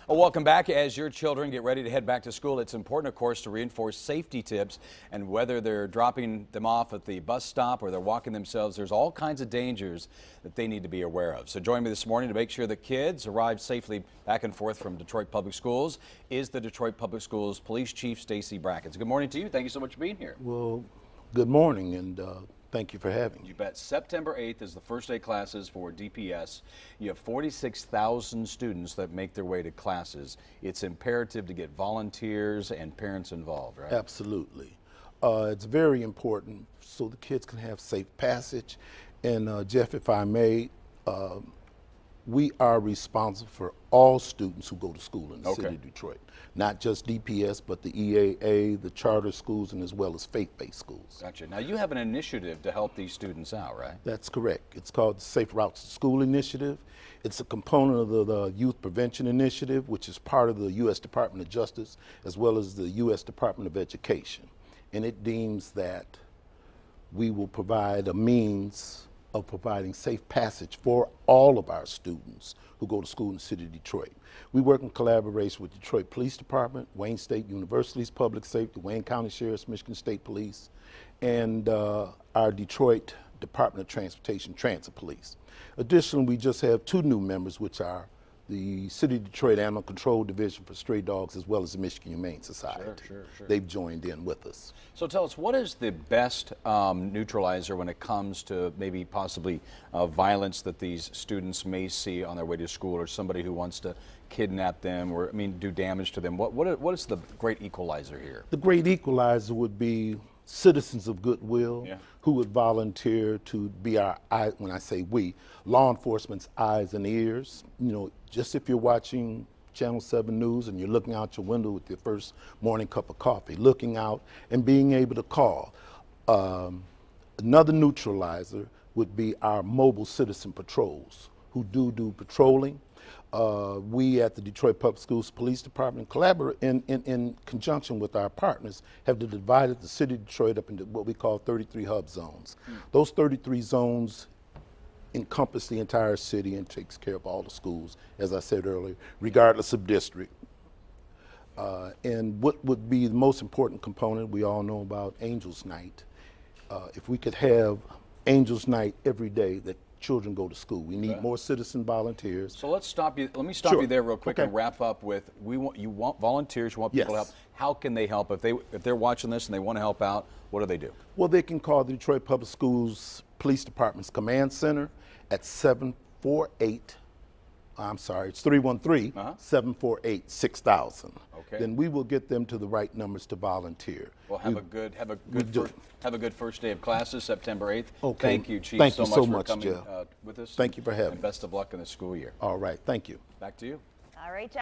Well, welcome back. As your children get ready to head back to school, it's important, of course, to reinforce safety tips. And whether they're dropping them off at the bus stop or they're walking themselves, there's all kinds of dangers that they need to be aware of. So join me this morning to make sure that kids arrive safely back and forth from Detroit Public Schools is the Detroit Public Schools Police Chief Stacy Brackens. Good morning to you. Thank you so much for being here. Well, good morning, and thank you for having me. You bet. September 8th is the first day classes for DPS. You have 46,000 students that make their way to classes. It's imperative to get volunteers and parents involved, right? Absolutely. It's very important so the kids can have safe passage. And Jeff, if I may, we are responsible for all students who go to school in the city of Detroit. Not just DPS, but the EAA, the charter schools, and as well as faith-based schools. Gotcha. Now you have an initiative to help these students out, right? That's correct. It's called the Safe Routes to School Initiative. It's a component of the Youth Prevention Initiative, which is part of the U.S. Department of Justice, as well as the U.S. Department of Education. And it deems that we will provide a means of providing safe passage for all of our students who go to school in the city of Detroit. We work in collaboration with Detroit Police Department, Wayne State University's Public Safety, Wayne County Sheriff's, Michigan State Police, and our Detroit Department of Transportation Transit Police. Additionally, we just have two new members, which are the City of Detroit Animal Control Division for Stray Dogs, as well as the Michigan Humane Society. Sure. They've joined in with us. So tell us, what is the best neutralizer when it comes to maybe possibly violence that these students may see on their way to school, or somebody who wants to kidnap them or, do damage to them? What is the great equalizer here? The great equalizer would be citizens of goodwill who would volunteer to be our eye, when I say we, law enforcement's eyes and ears. Just if you're watching Channel 7 News and you're looking out your window with your first morning cup of coffee, looking out and being able to call. Another neutralizer would be our mobile citizen patrols who do patrolling. We at the Detroit Public Schools Police Department collaborate in conjunction with our partners have divided the city of Detroit up into what we call 33 hub zones. Those 33 zones encompass the entire city and takes care of all the schools, as I said earlier, regardless of district. And what would be the most important component, we all know about Angels Night. If we could have Angels Night every day that children go to school. We need more citizen volunteers. So let's stop you. Let me stop you there real quick and wrap up with: you want volunteers, you want people to help. How can they help if they're watching this and they want to help out? What do they do? Well, they can call the Detroit Public Schools Police Department's Command Center at 313-748-6000. Okay. Then we will get them to the right numbers to volunteer. Well, have a good first day of classes, September 8th. Okay. Thank you, Chief, Thank you so for much, coming Jeff. with us. Thank you for having me. And best of luck in the school year. All right. Thank you. Back to you. All right, Jeff.